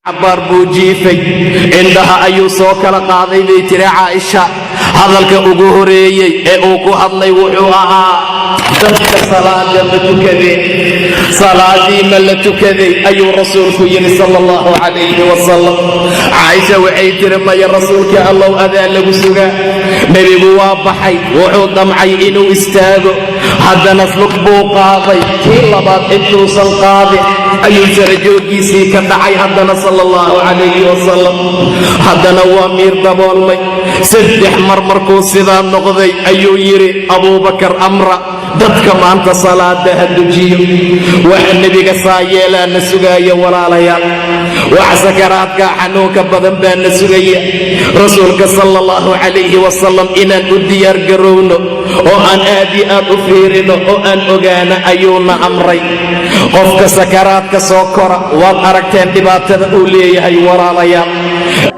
عبار بوجيفي عندها أيو سوك لقاضي بيتري عائشة هذا الكأوغوري أوكو هضلي وحوها دمك صلاة ملتكذي صلاة ملتكذي أيو رسولك صلى الله عليه وسلم عائشة وعيتر ما يا رسولك الله أذان لبسوغا نبي بوابحي وحو دمعي إنو استاغو هذا نسلك بوقاضي كل بعض إنتو سنقاضي أيو سرجوكي سيكا دعي هذا صلى الله عليه وسلم هذا نوامير دبولمي سدح مرمركو سيدان نقضي أيو يري أبو بكر أمرا dadka maanta salaada hadujiyo waxa nabiga saayela na sugaya walaalayaal wax sakaraadka xanuunka badan baa na sugaya rasuulka sallallahu alayhi wasallam inaan u diyaar garowno oo aan aad u fiirino oo aan ogaana ayuuna amray qofka sakaraadka soo kora waad aragteen dhibaatada uu leeyahay walaalayaal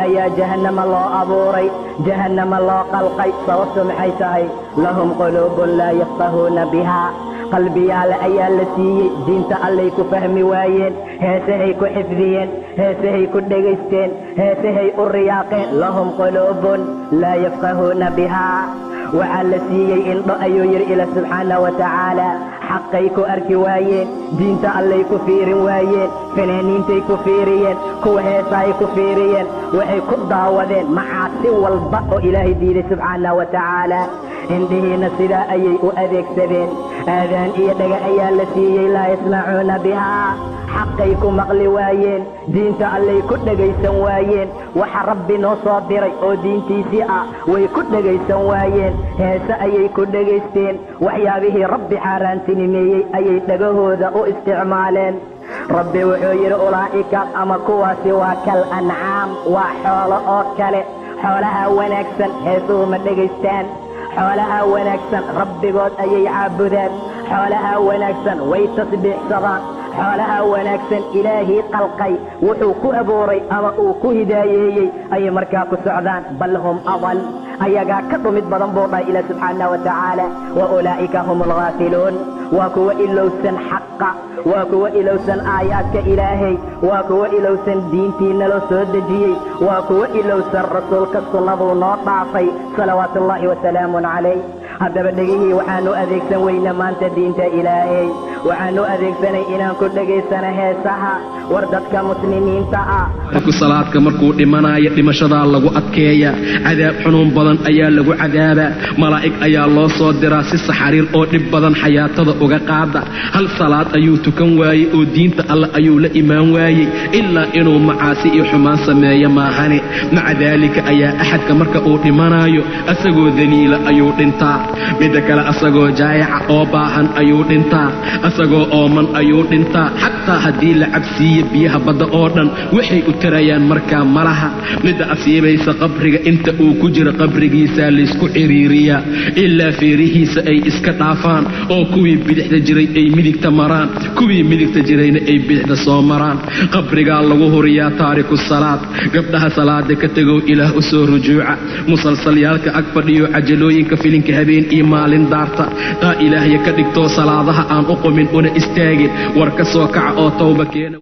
ayaa jahannama loo abuuray jahannama loo qalqay sababtu maxay tahay lahum quluubun laa yafqahuuna bihaa qalbiyaal ayaa la siiyey diinta allay ku fahmi waayeen heesahay ku xifdiyeen heesahay ku dhegaysteen heesahay u riyaaqeen lahum quluubun laa yafqahuuna bihaa waxaa la siiyey indho ayuu yidhi ila subxaana wa tacaala xaqay ku arki waayeen diinta allay ku fiirin waayeen fanaaniintay ku fiiriyeen kuwa heesahay ku fiiriyeen waxay ku daawadeen macaasi walba oo ilaahay diiday subxaana wa tacaala indhihiina sidaa ayay u adeegsadeen aadaan iyo dhaga ayaa la siiyey laa yasmacuuna bihaa xaqay ku maqli waayeen diinta allay ku dhegaysan waayeen waxa rabbi noo soo diray oo diintiisii ah way ku dhegaysan waayeen heese ayay ku dhegaysteen waxyaabihii rabbi xaaraantinimeeyey ayay dhagahooda u isticmaaleen rabbi wuxuu yidhi ulaa'ika ama kuwaasi waa kal ancaam waa xoolo oo kale xoolaha wanaagsan heesuhu ma dhegaystaan xoolaha wanaagsan rabbigood ayay caabudaan xoolaha wanaagsan way tasbiixsadaan xoolaha wanaagsan ilaahii qalqay wuxuu ku abuuray ama uu ku hidaayeeyey ayay markaa ku socdaan bal hum adal ayagaa ka dhumid badan buu dhahay ilaa subxaana wa tacaala wa ulaa'ika hum alghaafiluun waa kuwa ilowsan xaqa waa kuwa ilowsan aayaadka ilaahay waa kuwa ilowsan diintiina loo soo dejiyey waa kuwa ilowsan rasuulka sunnaduu noo dhaafay salawaatu ullaahi wasalaamun calayh haddaba dhegihii waxaanu adeegsan weyna maanta diinta ilaahay waxaanu adeegsanay inaan ku dhegaysana heesaha war dadka muslimiinta ah qofka salaadka markuu dhimanayo dhimashadaa lagu adkeeya cadaab xunuun badan ayaa lagu cadaabaa malaa'ig ayaa loo soo diraa si saxariir oo dhib badan xayaatada uga qaada hal salaad ayuu tukan waayey oo diinta alle ayuu la imaan waayey ilaa inuu macaasi iyo xumaan sameeyo maahane maca daalika ayaa axadka marka uu dhimanayo asagoo daliila ayuu dhintaa midda kale asagoo jaayaca oo baahan ayuu dhintaa asagoo ooman ayuu dhintaa xataa haddii la cabsiiyo biyaha badda oo dhan waxay u tarayaan markaa malaha midda asiibaysa qabriga inta uu ku jiro qabrigiisaa laysku ciriiriyaa ilaa feerihiisa ay iska dhaafaan oo kuwii bidixda jiray ay midigta maraan kuwii midigta jirayna ay bidixda soo maraan qabrigaa lagu huriyaa taariku salaad gabdhaha salaada ka tegow ilaah u soo rujuuca musalsalyaalka ag fadhiyo cajalooyinka filinka habeen iyo maalin daarta taa ilaahya ka dhigtoo salaadaha aan u qumin una istaagin war ka soo kaca oo tawba keena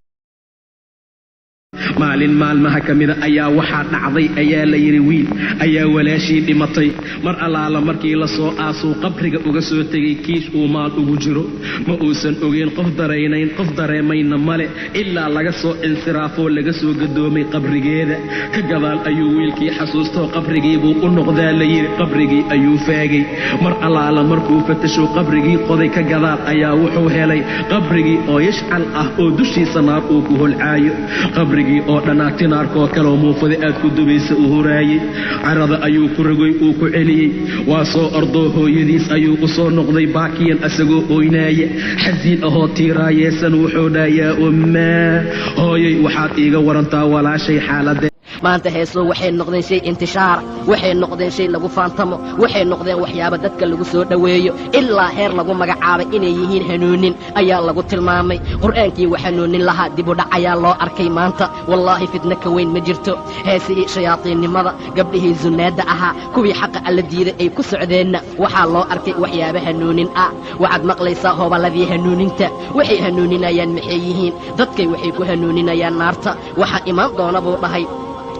maalin maalmaha ka mida ayaa waxaa dhacday ayaa la yidhi wiil ayaa walaashii dhimatay mar allaala markii la soo aasuu qabriga uga soo tegay kiish uu maal ugu jiro ma uusan ogeyn qof daraynayn qof dareemayna male ilaa laga soo insiraafoo laga soo gadoomay qabrigeeda ka gadaal ayuu wiilkii xasuustoo qabrigiibuu u noqdaa la yidhi qabrigii ayuu faagay mar allaala markuu fatashow qabrigii qoday ka gadaal ayaa wuxuu helay qabrigii oo yashcal ah oo dushiisa naar uu ku holcaayo qabrigii oo dhanaagti naarkoo kaloo muufada aad ku dubaysa u huraayey carada ayuu ku rogay uu ku celiyey waa soo ordoo hooyadiis ayuu u soo noqday baakiyan asagoo oynaaya xasiin ahoo tiiraayeesan wuxuu dhaha yaa ummaa hooyay waxaad iiga warantaa walaashay xaaladee maanta heesuu waxay noqdeen shay intishaara, waxay noqdeen shay lagu faantamo, waxay noqdeen waxyaaba dadka lagu soo dhoweeyo ilaa heer lagu magacaabay inay yihiin hanuunin ayaa lagu tilmaamay. qur'aankii wax hanuunin lahaa dibudhac ayaa loo arkay maanta. wallaahi fitna ka weyn ma jirto. heesihii shayaadiinnimada, gabdhihii sunnaadda ahaa, kuwii xaqa alla diiday ay ku socdeenna waxaa loo arkay waxyaaba hanuunin ah. waxaad maqlaysaa hoballadii hanuuninta. waxay hanuuninayaan maxay yihiin? dadkay waxay ku hanuuninayaan naarta. waxaa imaan doona buu dhahay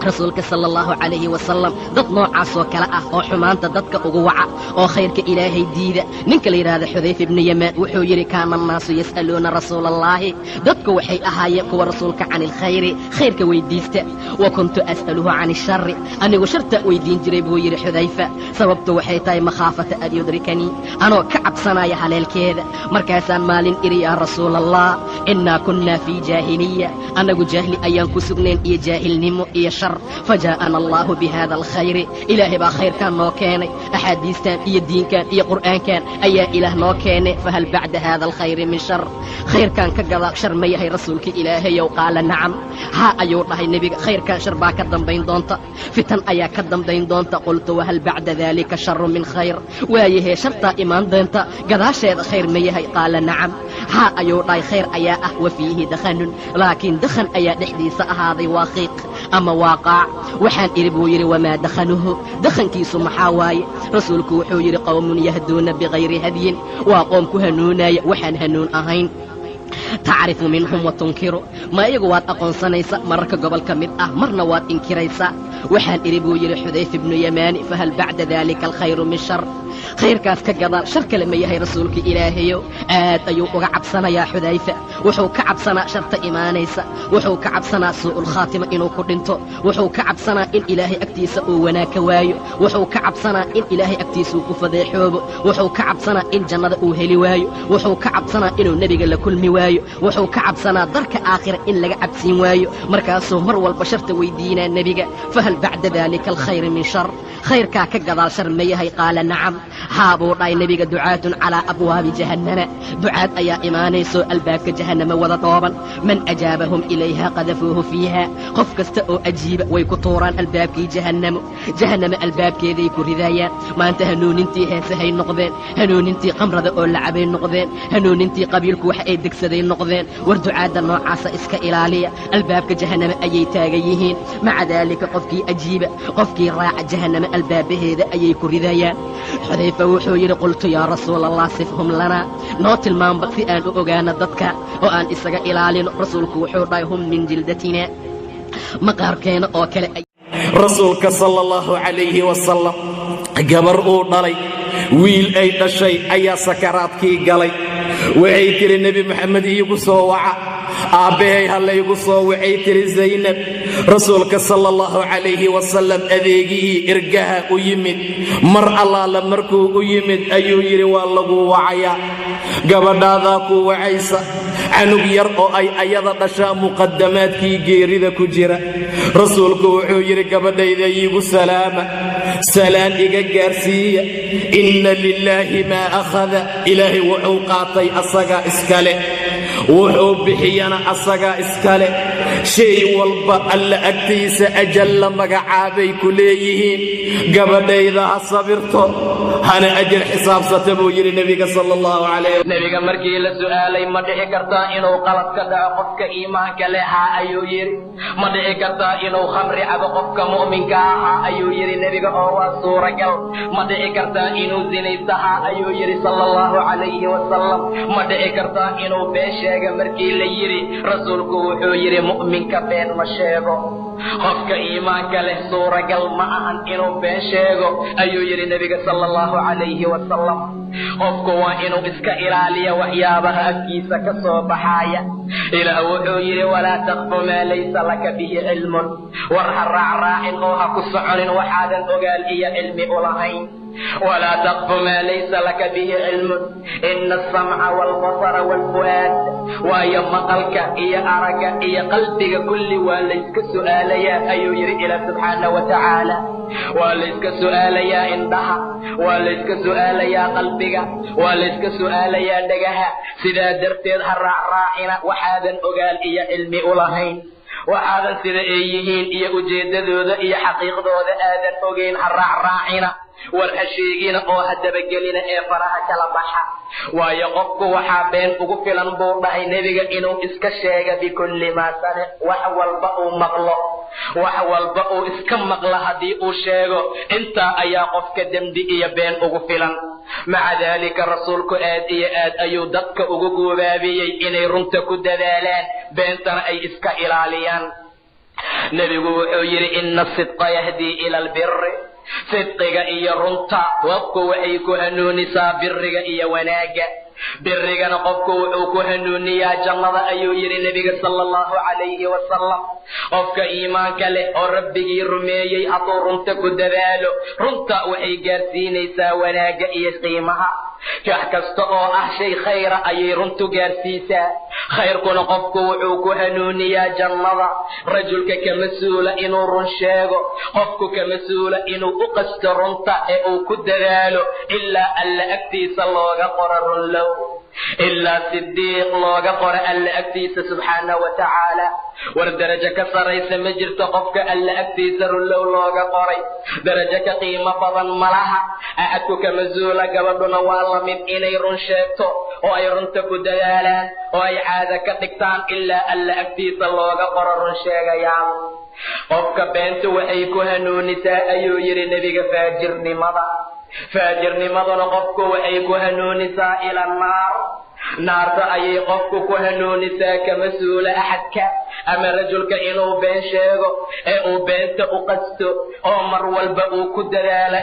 rasuulka sala allahu calayhi wasalam dad noocaasoo kale ah oo xumaanta dadka ugu waca oo khayrka ilaahay diida. ninka la yidhaahda xudayfa ibnu yamaan wuxuu yidhi kaana annaasu yas'aluuna rasuula allaahi, dadku waxay ahaayeen kuwa rasuulka cani ilkhayri, khayrka weydiista. wa kuntu as'aluhu cani ishari, anigu sharta weydiin jiray buu yidhi xudayfa. sababtu waxay tahay makhaafata an yudrikanii, anoo ka cabsanaya haleelkeeda. markaasaan maalin idhi yaa rasuula allah, innaa kunnaa fii jaahiliya, annagu jaahli ayaan ku sugnayn iyo jaahilnimo iyo shar. فجاءنا الله بهذا الخير، إلهي با خير كان نو كيني، أحاديثتان إيا الدين كان إيا قرآن كان أيا إله نو كيني. فهل بعد هذا الخير من شر؟ خير كان كقضاء شر ما يهي رسولك إلهي وقال نعم. ها أيو الله النبي خير كان شر با كدام بين دونتا، فتن أيا كدام بين دونتا. قلت وهل بعد ذلك شر من خير؟ ويهي شرطا إيمان دونتا قضاء شيء خير ما يهي؟ قال نعم. ها أيو الله خير أيا وفيه دخن، لكن دخن أيا نحديث هذا واقيق أما واقع. waxaan idhi buu yidhi wamaa dakhanuhu, dakhankiisu maxaa waaye? rasuulku wuxuu yidhi qowmun yahduuna bikayri hadyin, waa qoom ku hanuunaya waxaan hanuun ahayn. tacrifu minhum wa tunkiru, ma iyagu waad aqoonsanaysa mararka gobol ka mid ah, marna waad inkiraysaa. waxaan idhi buu yidhi xudayfa ibnu yamaani fahal bacda dalika alkhayru min shar? khayrkaas ka gadaal shar kale ma yahay rasuulka ilaahayow? aad ayuu uga cabsanayaa xudayfa. wuxuu ka cabsanaa sharta imaanaysa, wuxuu ka cabsanaa suu'ul khaatima inuu ku dhinto, wuxuu ka cabsanaa in ilaahay agtiisa uu wanaag ka waayo, wuxuu ka cabsanaa in ilaahay agtiisa uu ku fadeexoobo, wuxuu ka cabsanaa in jannada uu heli waayo, wuxuu ka cabsanaa inuu nebiga la kulmi waayo, wuxuu ka cabsanaa darka aakhira in laga cabsiin waayo. markaasuu mar walba sharta weydiinaa nebiga, fahal bacda dalika alkhayri min shar? khayrkaa ka gadaal shar ma yahay? qaala nacam. haa buu dhahay nebiga, ducaatun calaa abwaabi jahannama, ducaad ayaa imaanaysoo albaabka jahannama wada dhooban. man ajaabahum ilayha qadafuuhu fiiha, qof kasta oo ajiiba way ku tuuraan albaabkii jahannamo. jahannama albaabkeeday ku ridayaan. maanta hanuunintii heesahay noqdeen, hanuunintii qamrada oo lacabay noqdeen, hanuunintii qabiilku wax ay degsaday noqdeen. war ducaadda noocaasa iska ilaaliya, albaabka jahannama ayay taagan yihiin. maca daalika qofkii ajiiba, qofkii raaca jahannama albaabaheeda ayay ku ridayaan. xudayfa wuxuu yidhi qultu yaa rasuula allah sifhum lanaa, noo tilmaanba si aan u ogaano dadka oo aan isaga ilaalino. rasuulku wuxuu dhahay hum min jildatina, maqaarkeena oo kale. rasuulka sala allahu calayhi wasalam gabar uu dhalay, wiil ay dhashay ayaa sakaraadkii galay. waxay tiri nebi maxamed iigu soo waca, aabbahay ha laygu soo wacay tiri zaynab. rasuulka sala allahu calayhi wasalam adeegihii irgaha u yimid, mar allaala markuu u yimid ayuu yidhi waa lagu wacayaa, gabadhaadaa ku wacaysa. canug yar oo ay ayada dhashaa muqaddamaadkii geerida ku jira. rasuulku wuxuu yidhi gabadhayda iigu salaama, salaan iga gaarsiiya. inna lilaahi maa akhada, ilaahay wuxuu qaatay asagaa iskale, wuxuu bixiyana asagaa iskale. shay walba alla agtiisa ajal la magacaabay ku leeyihiin. gabadhayda ha sabirto, hana ajal xisaabsata buu yidhi nebiga sala allahu calayh. nebiga markii la su'aalay ma dhici kartaa inuu qalad ka dhaco qofka iimaanka leh? haa ayuu yidhi. ma dhici kartaa inuu khamri cabo qofka mu'minka ahaa? ayuu yidhi nebiga, oo waa suuragal. ma dhici kartaa inuu zinaysto? haa ayuu yidhi sala allahu calayhi wasalam. ma dhici kartaa inuu been sheega? markii la yidhi rasuulku wuxuu yidhi mu'minka been ma sheego, qofka iimaanka leh suuragal ma ahan inuu been sheego ayuu yidhi nebiga sala allahu calayhi wasalam. qofku waa inuu iska ilaaliya waxyaabaha afkiisa ka soo baxaaya. ilaah wuxuu yidhi walaa taqfu maa laysa laka bihi cilmun, war ha raacraacin oo ha ku soconin waxaadan ogaal iyo cilmi u lahayn. ولا تقف ما ليس لك به علم إن السمع والبصر والفؤاد ويا مقلك إيا أرك إيا قلبك كل وليسك سؤال يا أيو يري إلى سبحانه وتعالى وليسك سؤال يا إندها وليسك سؤال يا قلبك وليسك سؤال يا دقها سيدا درتيد هالرعرائنا وحادا أقال إيا علمي أولهين waxaadan sida ay yihiin iyo ujeeddadooda iyo xaqiiqdooda aadan ogayn ha raacraacina war ha sheegina oo ha dabagelina ee faraha kala baxa waayo qofku waxaa been ugu filan buu dhahay nebiga inuu iska sheega bikulli maa samic wax walba uu iska maqlo haddii uu sheego intaa ayaa qofka dembi iyo been ugu filan maca daalika rasuulku aad iyo aad ayuu dadka ugu goobaabiyey inay runta ku dadaalaan beentana ay iska ilaaliyaan nebigu wuxuu yidhi ina asidqa yahdii ila albiri sidqiga iyo runta qofku waxay ku hanuunisaa biriga iyo wanaagga birigana qofku wuxuu ku hanuuniyaa jannada ayuu yidhi nebiga sala allahu calayhi wasalam qofka iimaanka leh oo rabbigii rumeeyey hadduu runta ku dadaalo runta waxay gaarsiinaysaa wanaagga iyo qiimaha wax kasta oo ah shay khayra ayay runtu gaarsiisaa khayrkuna qofku wuxuu ku hanuuniyaa jannada rajulka ka mas-uula inuu run sheego qofku ka mas-uula inuu u qasto runta ee uu ku dadaalo ilaa alla agtiisa looga qoro runlow ilaa sidiiq looga qoro alla agtiisa subxaana wa tacaala war darajo ka saraysa ma jirto qofka alla agtiisa runlow looga qoray darajo ka qiimo badan malaha axadku ka mas-uula gabadhuna waa lamid inay run sheegto oo ay runta ku dadaalaan oo ay caada ka dhigtaan ilaa alla agtiisa looga qoro run sheegayaan qofka beenta waxay ku hanuunisaa ayuu yidhi nebiga faajirnimaduna qofku waxay ku hanuunisaa ila naar naarta ayay qofku ku hanuunisaa ka mas-uula axadka ama rajulka inuu been sheego ee uu beenta u qasto oo mar walba uu ku dadaala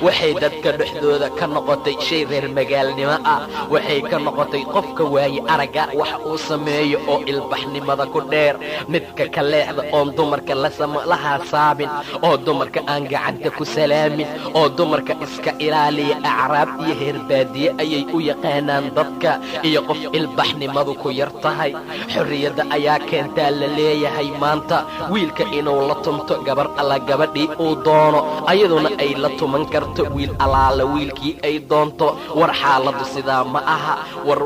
waxay dadka dhexdooda ka noqotay shay reer magaalnimo ah waxay ka noqotay qofka waaye aragga wax uu sameeyo oo ilbaxnimada ku dheer midka ka leexda oon dumarka la haasaabin oo dumarka aan gacanta ku salaamin oo dumarka iska ilaaliya acraab iyo heerbaadiye ayay u yaqaanaan dadka iyo qof ilbaxnimadu ku yar tahay xorriyadda ayaa keentaa la leeyahay maanta wiilka inuu la tumto gabar alla gabadhii uu doono ayaduna ay la tuman karto wiil alaala wiilkii ay doonto war xaaladu sidaa ma aha war